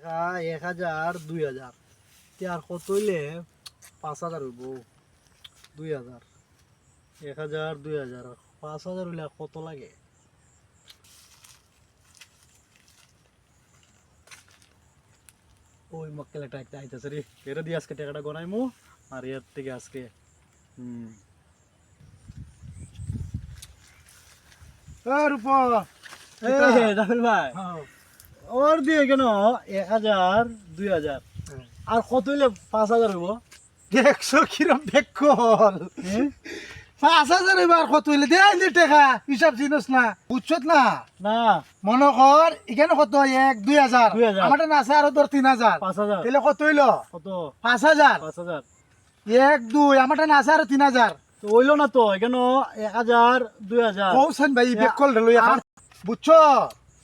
1000 2000 আর কত হইলে 5000 হইব 2000 1000 2000 5000 হইলে কত লাগে ওই মক্কেল একটা আইতাছে রে এর দিয়ে আজকে টাকাটা গনাইমু আর এর থেকে আজকে রূপা রাহুল ভাই ওর দিয়ে কেন 1000 2000 আর কত হইলে 5000 হইব দেখছো কিরম বেকল 5000 এবার কত হইলে দেয় টাকা হিসাব চিনস না বুঝছত না না মনে কর এখানে কত 1 2000 আমারটা না আছে আরো ধর 3000 5000 তাহলে কত হইলো কত 5000 5000 1 2 আমারটা না আছে আরো 3000 তো হইলো না তো এখানে 1000 2000 কৌশন ভাই বেকল লই এখন বুঝছো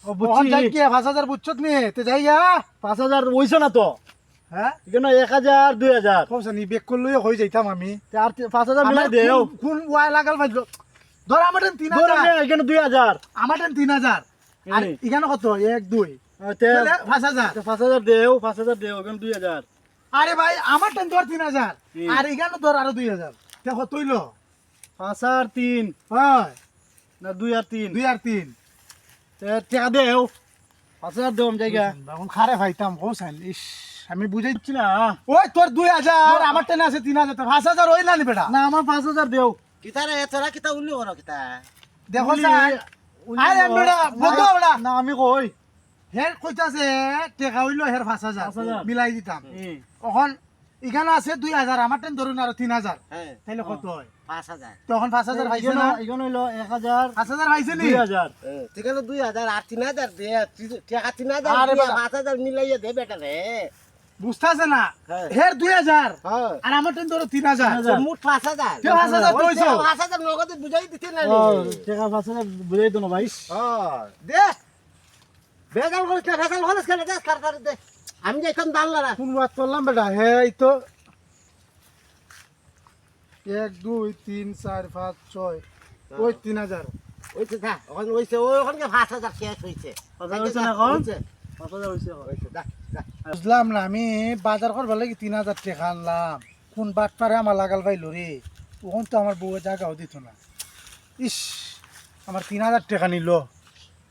বুঝছি যাই কি 5000 বুঝছত নি তে যাই গা 5000 হইছে না তো হ্যাঁ এখানে 1000 2000 কৌশন ই বেকল লই হই যাইতাম আমি আর 5000 মিলাই দেও কোন ওয়াই লাগাল ভাইলো ধর আমারটা 3000 ধর এখানে 2000 আমারটা 3000 আর এখানে কত 1 2 তাহলে 5000 5000 দেও 5000 দেও এখানে 2000 আরে ভাই আমারটা ধর 3000 আর এখানে ধর আরো 2000 তে কত হইলো 5 আর 3 হয় না 2 আর 3 2 আর 3 তে টাকা দেও 5000 দেও জায়গা এখন খারে ভাইতাম কৌশন ইস আমি বুঝাইছি না ওই তোর 2000 আমারটা না আছে 3000 তো 5000 হইলা নি বেটা না আমার 5000 দেও কিতারে তোরা কিতা উল্লি করো কিতা দেখো স্যার আরে বেটা বন্ধু বেটা না আমি কই হের কইতাছে টাকা হইলো হের 5000 মিলাই দিতাম হুম তখন এখানে আছে 2000 আমারটা ধরুন আর 3000 হ্যাঁ তাহলে কত হয় 5000 তখন 5000 পাইছে না এখানে হইলো 1000 5000 পাইছে নি 2000 ঠিকানো 2000 আর 3000 দে টাকা 3000 আরে দিয়ে বাবা। 5000 মিলাইয়া দে বেটা রে বুঝতাছে না হ্যাঁ। হের 2000 হ্যাঁ আর আমারটা ধরো 3000 3000 মোট 5000 কে 5000 কইছো 5000 নগদ বুঝাই দিতে না ও টাকা 5000 বুঝাই তো না ভাই হ্যাঁ দে বেজাল করিস না বেজাল করিস কেন দে তাড়াতাড়ি দে আমি যাইতাম দাঁড়লা না কোন বাত করলাম বেটা হে এই তো 1 2 3 4 5 6 ওই 3000 ওইছে থা ওখানে ওইছে ওখানে 5000 শেষ হইছে 5000 হইছে না এখন হইছে 5000 হইছে হইছে দা দা বুঝলাম না আমি বাজার করবার লাগি 3000 টাকা আনলাম কোন বাট পারে আমার লাগাল ভাই লরি ওখান তো আমার বউয়ের জায়গাও দিত না ইস আমার 3000 টাকা নিল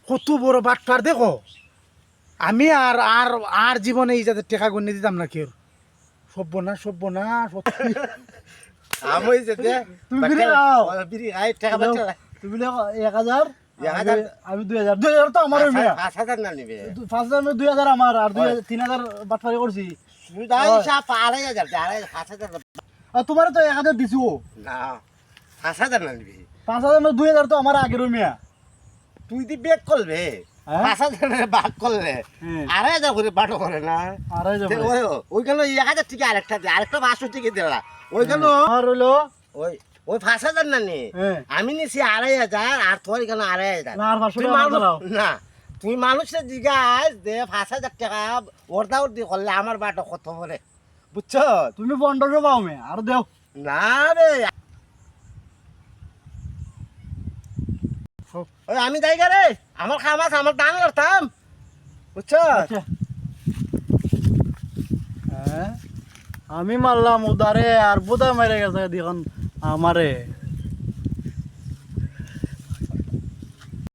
কত বড় বাট পার দেখো আমি আর আর আর জীবনে এই যাতে টাকা গুনে দিতাম না কেউ সভ্য না আম হইছে দে তুমি বিড়ি খাও। বিড়ি আই টাকা বাচ্চা তুমি 1000 1000 আমি 2000 2000 তো আমার মিয়া 5000 না নিবে 5000 মে 2000 আমার আর 3000 বাটফারি করছি সুদা হিসাব 2500 5000 আর তোমার তো 1000 দিছো না 5000 না নিবি 5000 মে 2000 তো আমার আগের মিয়া তুই দি বেক করবে হ্যাঁ? 5000 বাক করলে হুম। 2500 করে বাটো করে না আরে যাবে ওই গেল 1000 টাকা আরেকটা দে আরেকটা 500 টাকা দিলা ওই গেল আর হলো ওই ওই 5000 না নি হ্যাঁ। আমি নিছি 2500 আর তোর গেল 2500 না আর 500 তুই টাকা মানুষ দাও না তুই মানুষের জিগাস দে 5000 টাকা ওরদা ওরদি করলে আমার বাটো কত পরে বুঝছো তুমি 1500 পাও মে আর দেও না রে ওই আমি যাই রে আমার খাম আছে আমার দান করতাম বুঝছো আচ্ছা। হ্যাঁ আমি মারলাম উদারে আর বোধা মেরে গেছে দেখুন আমারে